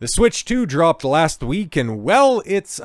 The Switch 2 dropped last week, and well, it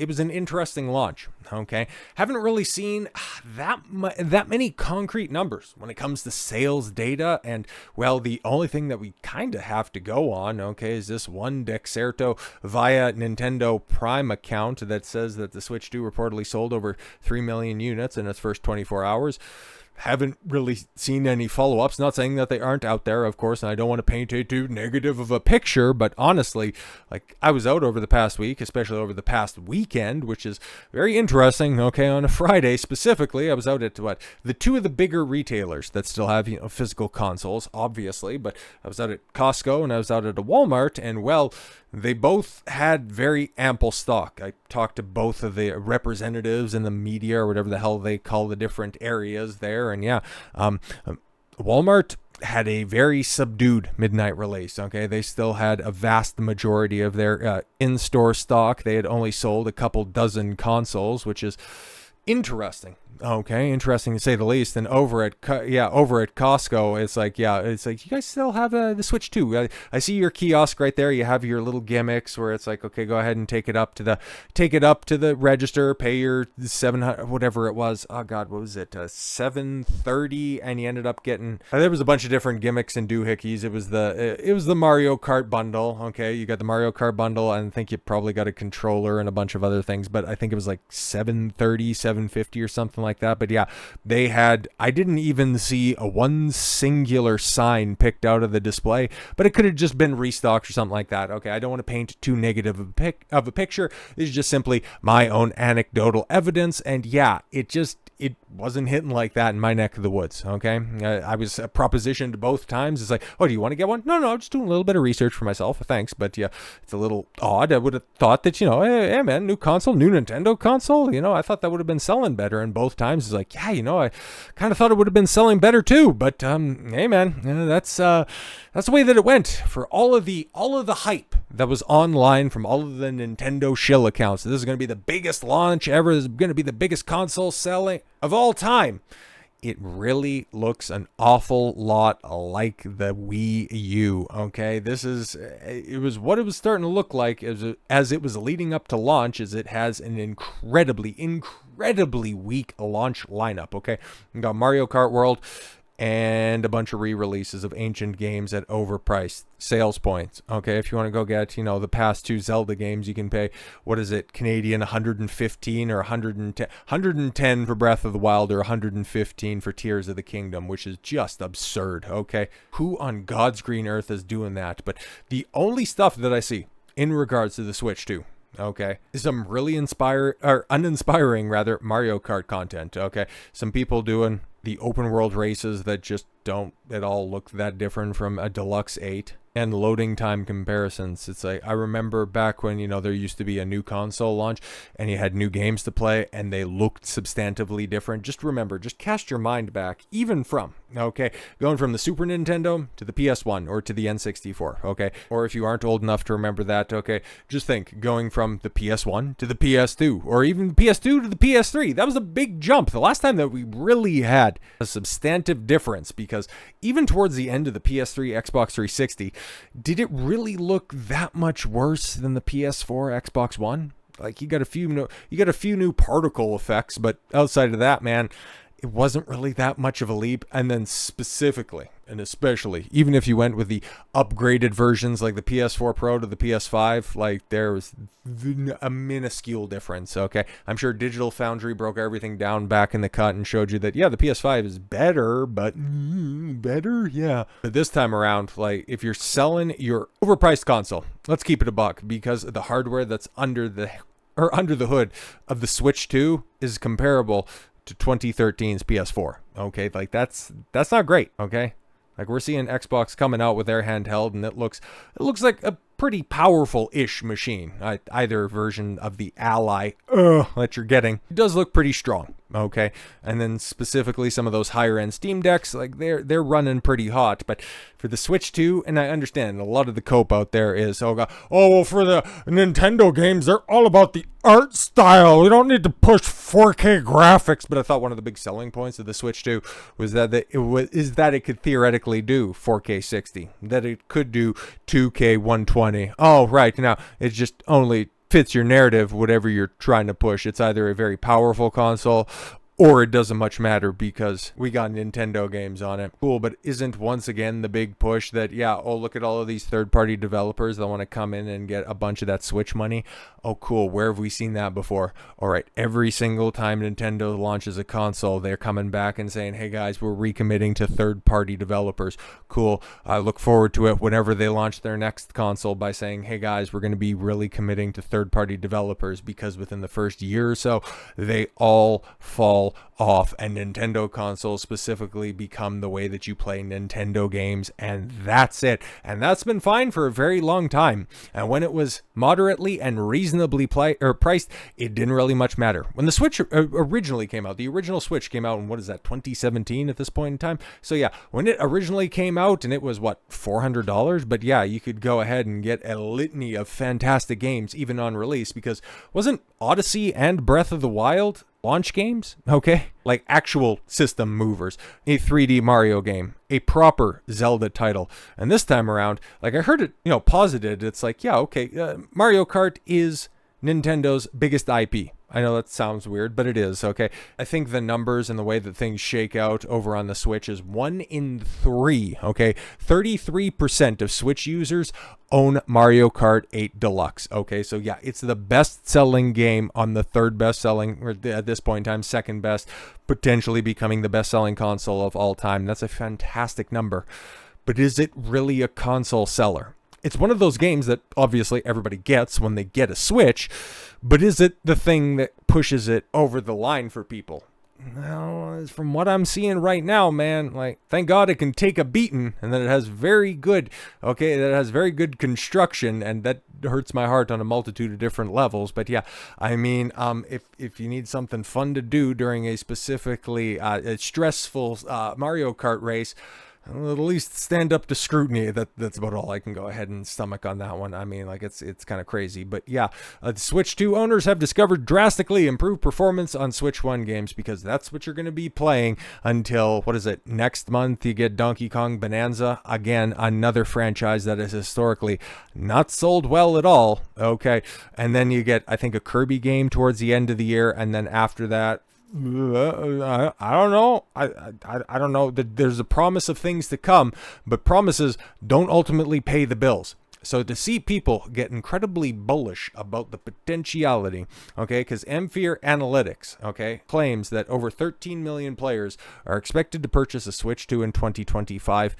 was an interesting launch. Okay, haven't really seen that many concrete numbers when it comes to sales data, and well, the only thing that we kind of have to go on, okay, is this one Dexerto via Nintendo Prime account that says that the Switch 2 reportedly sold over 3 million units in its first 24 hours. Haven't really seen any follow-ups. Not saying that they aren't out there, of course, and I don't want to paint a too negative of a picture, but honestly, like, I was out over the past week, especially over the past weekend, which is very interesting. Okay, on a Friday specifically, I was out at the two of the bigger retailers that still have, physical consoles, obviously, but I was out at Costco and I was out at a Walmart, and well, they both had very ample stock. I talked to both of the representatives in the media, or whatever the hell they call the different areas there. And yeah, Walmart had a very subdued midnight release. Okay, they still had a vast majority of their in-store stock. They had only sold a couple dozen consoles, which is interesting. Okay, interesting to say the least. And over at Costco, it's like you guys still have the Switch 2. I see your kiosk right there. You have your little gimmicks where it's like, okay, go ahead and take it up to the register, pay your $700, whatever it was. Oh God, what was it? $730, and you ended up getting. There was a bunch of different gimmicks and doohickeys. It was the Mario Kart bundle. Okay, you got the Mario Kart bundle, and I think you probably got a controller and a bunch of other things. But I think it was like $730, $750 or something like that. But yeah, I didn't even see one singular sign picked out of the display, but it could have just been restocked or something like that. Okay, I don't want to paint too negative of a picture. This is just simply my own anecdotal evidence, and yeah, it wasn't hitting like that in my neck of the woods. Okay, I was propositioned both times. It's like, oh, do you want to get one? No, I'm just doing a little bit of research for myself. Thanks, but yeah, it's a little odd. I would have thought that, hey man, new console, new Nintendo console. I thought that would have been selling better. And both times it's like, yeah, I kind of thought it would have been selling better too. But hey man, that's the way that it went for all of the hype that was online from all of the Nintendo shill accounts. This is going to be the biggest launch ever. This is going to be the biggest console selling of all time. It really looks an awful lot like the Wii U. Okay, it was what it was starting to look like as it was leading up to launch. Is it has an incredibly weak launch lineup. Okay, we got Mario Kart World and a bunch of re-releases of ancient games at overpriced sales points. Okay, if you want to go get, the past two Zelda games, you can pay, what is it, Canadian 115 or 110 for Breath of the Wild, or 115 for Tears of the Kingdom, which is just absurd. Okay, who on God's green earth is doing that? But the only stuff that I see in regards to the Switch 2, okay, is some really uninspiring Mario Kart content. Okay, some people doing the open world races that just don't at all look that different from a Deluxe 8, and loading time comparisons. It's like, I remember back when, there used to be a new console launch and you had new games to play and they looked substantively different. Just cast your mind back, even from, going from the Super Nintendo to the PS1 or to the N64, okay? Or if you aren't old enough to remember that, okay, just think, going from the PS1 to the PS2, or even the PS2 to the PS3. That was a big jump. The last time that we really had a substantive difference, because even towards the end of the PS3, Xbox 360, did it really look that much worse than the PS4, Xbox One? Like, you got a few new particle effects, but outside of that, man, it wasn't really that much of a leap. And then specifically, and especially, even if you went with the upgraded versions like the PS4 Pro to the PS5, like, there was a minuscule difference. Okay, I'm sure Digital Foundry broke everything down back in the cut and showed you that, yeah, the PS5 is better, but better, yeah. But this time around, like, if you're selling your overpriced console, let's keep it a buck, because the hardware that's under the hood of the Switch 2 is comparable to 2013's PS4. Okay, like, that's not great. Okay, like, we're seeing Xbox coming out with their handheld, and it looks like a pretty powerful-ish machine. Either version of the Ally that you're getting, it does look pretty strong. Okay, and then specifically some of those higher end Steam Decks, like, they're running pretty hot. But for the Switch 2, and I understand a lot of the cope out there is, for the Nintendo games, they're all about the art style. We don't need to push 4K graphics. But I thought one of the big selling points of the Switch 2 was that it could theoretically do 4K 60, that it could do 2K 120 20. Oh, right. Now, it just only fits your narrative, whatever you're trying to push. It's either a very powerful console or it doesn't much matter because we got Nintendo games on it. Cool, but isn't once again the big push that, yeah, oh, look at all of these third-party developers that want to come in and get a bunch of that Switch money? Oh, cool, where have we seen that before? All right, every single time Nintendo launches a console, they're coming back and saying, hey guys, we're recommitting to third-party developers. Cool, I look forward to it whenever they launch their next console by saying, hey guys, we're going to be really committing to third-party developers, because within the first year or so, they all fall off, and Nintendo consoles specifically become the way that you play Nintendo games, and that's it. And that's been fine for a very long time. And when it was moderately and reasonably priced, it didn't really much matter. When the Switch originally came out, the original Switch came out in, what is that, 2017 at this point in time? So yeah, when it originally came out, and it was, what, $400? But yeah, you could go ahead and get a litany of fantastic games even on release, because wasn't Odyssey and Breath of the Wild launch games? Okay, like actual system movers. A 3D Mario game, a proper Zelda title. And this time around, like I heard it, posited, it's like, yeah, okay, Mario Kart is Nintendo's biggest IP. I know that sounds weird, but it is, okay? I think the numbers and the way that things shake out over on the Switch is 1 in 3, okay? 33% of Switch users own Mario Kart 8 Deluxe, okay? So yeah, it's the best-selling game on the third best-selling, or at this point in time, second best, potentially becoming the best-selling console of all time. That's a fantastic number. But is it really a console seller? It's one of those games that obviously everybody gets when they get a Switch, but is it the thing that pushes it over the line for people? Well, from what I'm seeing right now, man, like, thank God it can take a beating, and that it has very good, that it has very good construction, and that hurts my heart on a multitude of different levels. But yeah, I mean, if you need something fun to do during a specifically stressful Mario Kart race, well, at least stand up to scrutiny. That's about all I can go ahead and stomach on that one. I mean, like, it's kind of crazy. But yeah, the Switch 2 owners have discovered drastically improved performance on Switch 1 games, because that's what you're going to be playing until, what is it, next month you get Donkey Kong Bonanza. Again, another franchise that is historically not sold well at all. Okay, and then you get, I think, a Kirby game towards the end of the year, and then after that, I don't know. I don't know. There's a promise of things to come, but promises don't ultimately pay the bills. So to see people get incredibly bullish about the potentiality, okay, because Ampere Analytics, okay, claims that over 13 million players are expected to purchase a Switch 2 in 2025.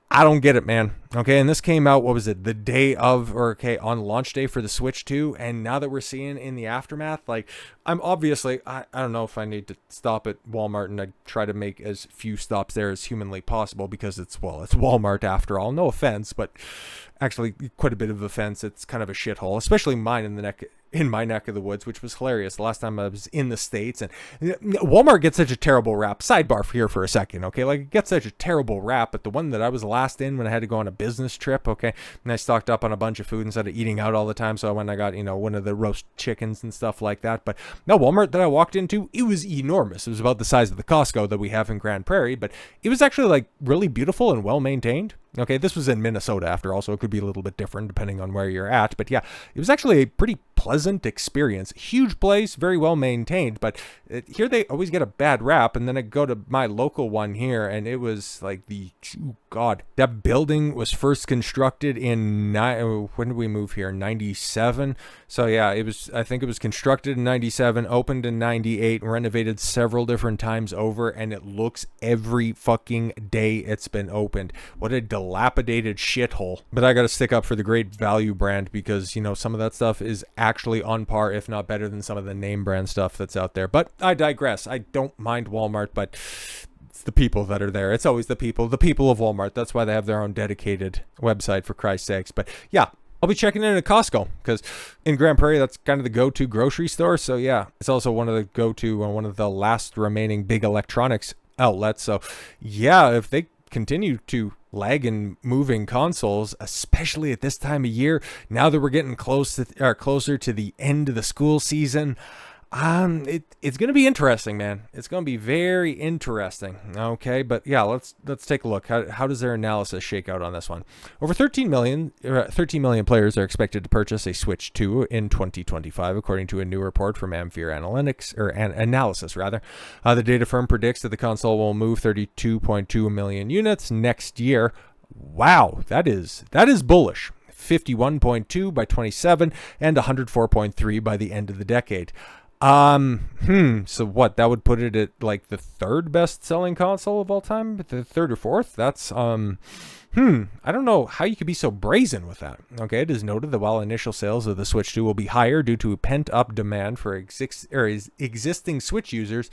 I don't get it, man. Okay, and this came out, what was it, the day of, or okay, on launch day for the Switch 2, and now that we're seeing in the aftermath, like, I'm obviously, I don't know if I need to stop at Walmart, and I try to make as few stops there as humanly possible, because it's Walmart after all. No offense, but actually quite a bit of offense. It's kind of a shithole, especially mine in my neck of the woods, which was hilarious the last time I was in the States. And Walmart gets such a terrible rap. Sidebar here for a second, okay? Like, it gets such a terrible rap, but the one that I was last in when I had to go on a business trip, okay, and I stocked up on a bunch of food instead of eating out all the time, so I got, one of the roast chickens and stuff like that. But no, Walmart that I walked into, it was enormous. It was about the size of the Costco that we have in Grand Prairie, but it was actually, like, really beautiful and well maintained. Okay, this was in Minnesota after all, so it could be a little bit different depending on where you're at. But yeah, it was actually a pretty pleasant experience. Huge place, very well maintained, but here they always get a bad rap. And then I go to my local one here, and it was like that building was first constructed in, when did we move here? 97. So yeah, I think it was constructed in 97, opened in 98, renovated several different times over, and it looks every fucking day it's been opened. What a dilapidated shithole. But I gotta stick up for the Great Value brand, because some of that stuff is actually on par, if not better, than some of the name brand stuff that's out there. But I digress. I don't mind Walmart, but it's the people that are there. It's always the people of Walmart. That's why they have their own dedicated website, for Christ's sakes. But yeah, I'll be checking in at Costco, because in Grand Prairie, that's kind of the go-to grocery store. So yeah, it's also one of the go-to and one of the last remaining big electronics outlets. So yeah, if they continue to lag in moving consoles, especially at this time of year, now that we're getting closer to the end of the school season, It's going to be interesting, man. It's going to be very interesting. Okay, but yeah, let's take a look. How does their analysis shake out on this one? Over 13 million players are expected to purchase a Switch 2 in 2025, according to a new report from Ampere Analytics or Analysis rather. The data firm predicts that the console will move 32.2 million units next year. Wow, that is bullish. 51.2 by 27 and 104.3 by the end of the decade. So what? That would put it at like the third best selling console of all time? The third or fourth? That's, I don't know how you could be so brazen with that. Okay, it is noted that while initial sales of the Switch 2 will be higher due to pent-up demand for existing Switch users,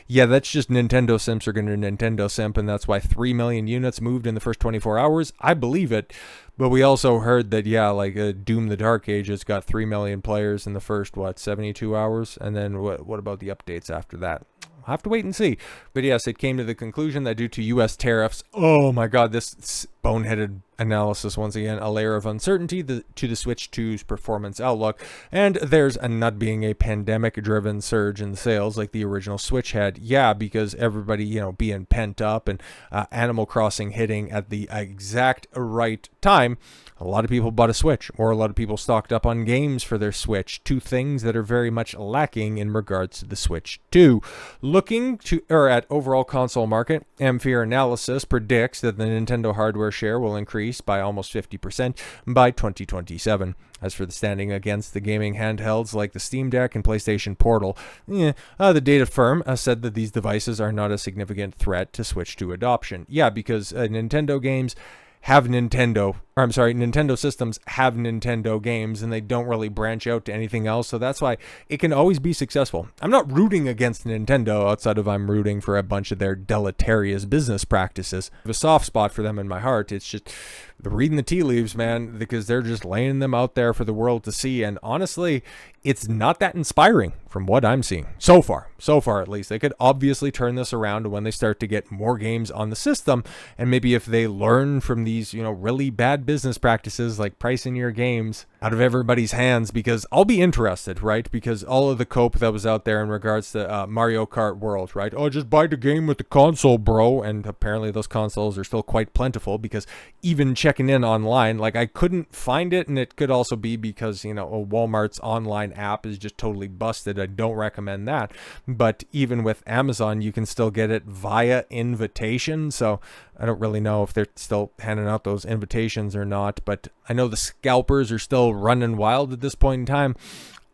yeah, that's just Nintendo simps are going to Nintendo simp, and that's why 3 million units moved in the first 24 hours. I believe it, but we also heard that, yeah, like Doom the Dark Ages got 3 million players in the first, 72 hours? And then what about the updates after that? I'll have to wait and see. But yes, it came to the conclusion that due to U.S. tariffs, oh my God, this boneheaded analysis once again, a layer of uncertainty to the Switch 2's performance outlook, and there's not being a pandemic-driven surge in sales like the original Switch had. Yeah, because everybody, being pent up and Animal Crossing hitting at the exact right time, a lot of people bought a Switch, or a lot of people stocked up on games for their Switch. Two things that are very much lacking in regards to the Switch 2. Looking at overall console market, Ampere Analysis predicts that the Nintendo hardware share will increase by almost 50% by 2027. As for the standing against the gaming handhelds like the Steam Deck and PlayStation Portal, the data firm said that these devices are not a significant threat to Switch 2 adoption. Yeah, because Nintendo systems have Nintendo games, and they don't really branch out to anything else, so that's why it can always be successful. I'm not rooting against Nintendo outside of I'm rooting for a bunch of their deleterious business practices. I have a soft spot for them in my heart. It's just reading the tea leaves, man, because they're just laying them out there for the world to see, and honestly, it's not that inspiring from what I'm seeing so far at least. They could obviously turn this around when they start to get more games on the system, and maybe if they learn from these really bad business practices like pricing your games out of everybody's hands, because I'll be interested, right? Because all of the cope that was out there in regards to Mario Kart World, right? Oh, just buy the game with the console, bro. And apparently those consoles are still quite plentiful, because even checking in online, like I couldn't find it, and it could also be because, Walmart's online app is just totally busted. I don't recommend that. But even with Amazon, you can still get it via invitation. So I don't really know if they're still handing out those invitations or not, but I know the scalpers are still running wild at this point in time.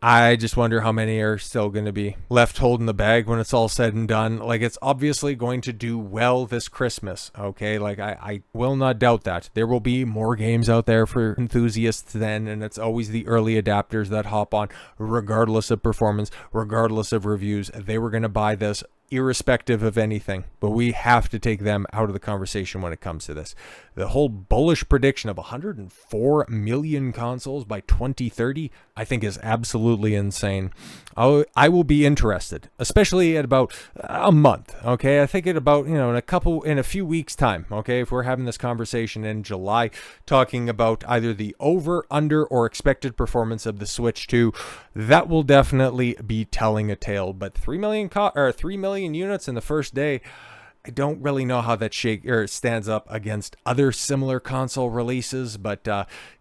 I just wonder how many are still going to be left holding the bag when it's all said and done. Like, it's obviously going to do well this Christmas, okay? Like, I will not doubt that. There will be more games out there for enthusiasts then, and it's always the early adapters that hop on, regardless of performance, regardless of reviews. They were going to buy this irrespective of anything, but we have to take them out of the conversation when it comes to this. The whole bullish prediction of 104 million consoles by 2030, I think is absolutely insane. I will be interested, especially at about a month, okay? I think at about, in a few weeks time, okay? If we're having this conversation in July, talking about either the over, under, or expected performance of the Switch 2, that will definitely be telling a tale. But 3 million units in the first day, I don't really know how that stands up against other similar console releases, but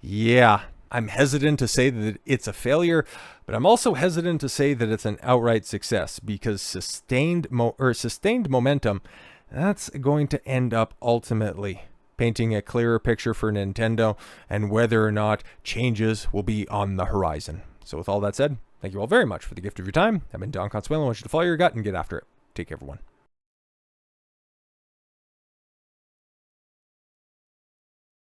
yeah, I'm hesitant to say that it's a failure, but I'm also hesitant to say that it's an outright success, because sustained momentum, that's going to end up ultimately painting a clearer picture for Nintendo and whether or not changes will be on the horizon. So with all that said, thank you all very much for the gift of your time. I've been Don Consuelo. I want you to follow your gut and get after it. Take care, everyone.